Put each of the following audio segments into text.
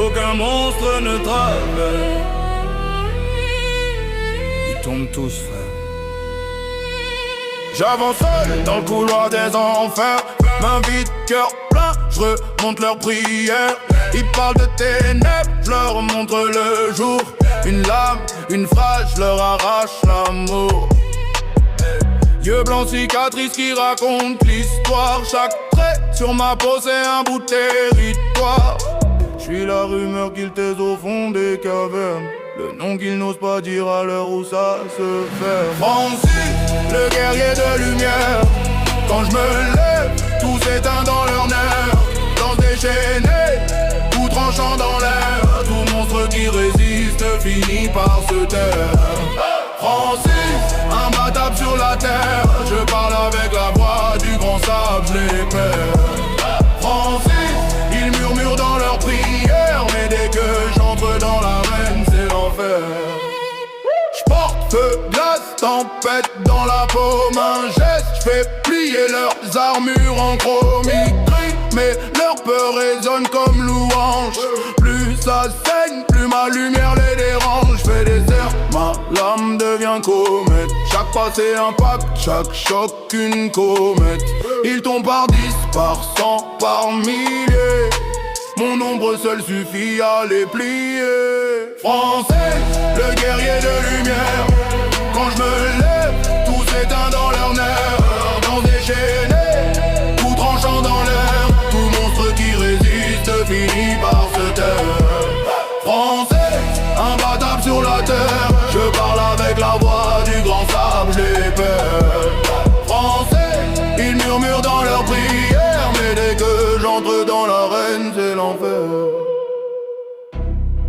qu'aucun monstre ne traverse. Ils tombent tous, frère. J'avance seul dans le couloir des enfers. Main vide, cœur plein, je remonte leurs prières. Ils parlent de ténèbres, je leur montre le jour. Une lame, une phrase, je leur arrache l'amour. Yeux blancs, cicatrices qui racontent l'histoire. Chaque trait sur ma peau c'est un bout de territoire. J'suis la rumeur qu'ils taisent au fond des cavernes. Le nom qu'ils n'osent pas dire à l'heure où ça se fait. Francis, le guerrier de lumière. Quand je me lève, tout s'éteint dans leurs nerfs. Danse déchaînée, tout tranchant dans l'air. Tout monstre qui résiste finit par se taire. Francis, imbattable sur la terre. Je parle avec la voix du grand sable épais. Francis, ils murmurent dans leurs prières. Mais dès que j'entre dans l'arène, c'est l'enfer. J'porte feu, glace, tempête dans la paume. Un geste, j'fais plier leurs armures en chromique. Mais leur peur résonne comme louange. Plus ça saigne, plus ma lumière les dérange. J'fais des airs, ma lame devient comète. Chaque pas c'est un pacte, chaque choc une comète. Ils tombent par 10, par 100, par milliers. Mon ombre seul suffit à les plier. Français, le guerrier de lumière. Quand je me lève, tout s'éteint dans leurs nerfs. Dans des chaînes, tout tranchant dans l'air. Tout monstre qui résiste finit par se taire. Français, imbattable sur la terre. Je parle avec la voix du grand sable épais. Français, ils murmurent dans leurs prières. Mais dès que j'entre dans l'arène, c'est l'enfer.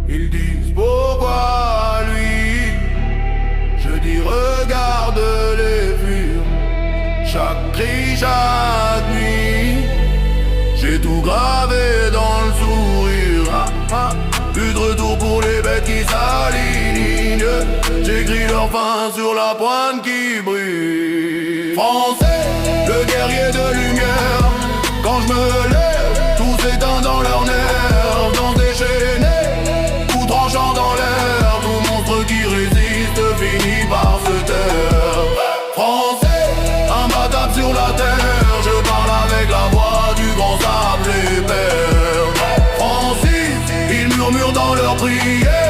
Ils disent pourquoi lui. Je dis regarde-les fuir. Chaque cri, chaque nuit. J'ai tout gravé dans le sourire. Plus de retour pour les bêtes qui s'alignent. J'écris leur fin sur la pointe qui brille. Français, le guerrier de lumière. Quand je me lève, tout s'éteint dans leurs nerfs. Dans déchaînés, tout tranchant dans l'air. Tout monstre qui résiste finit par se taire. Français, imbattable sur la terre. Je parle avec la voix du grand sable épais. Francis, ils murmurent dans leurs prières.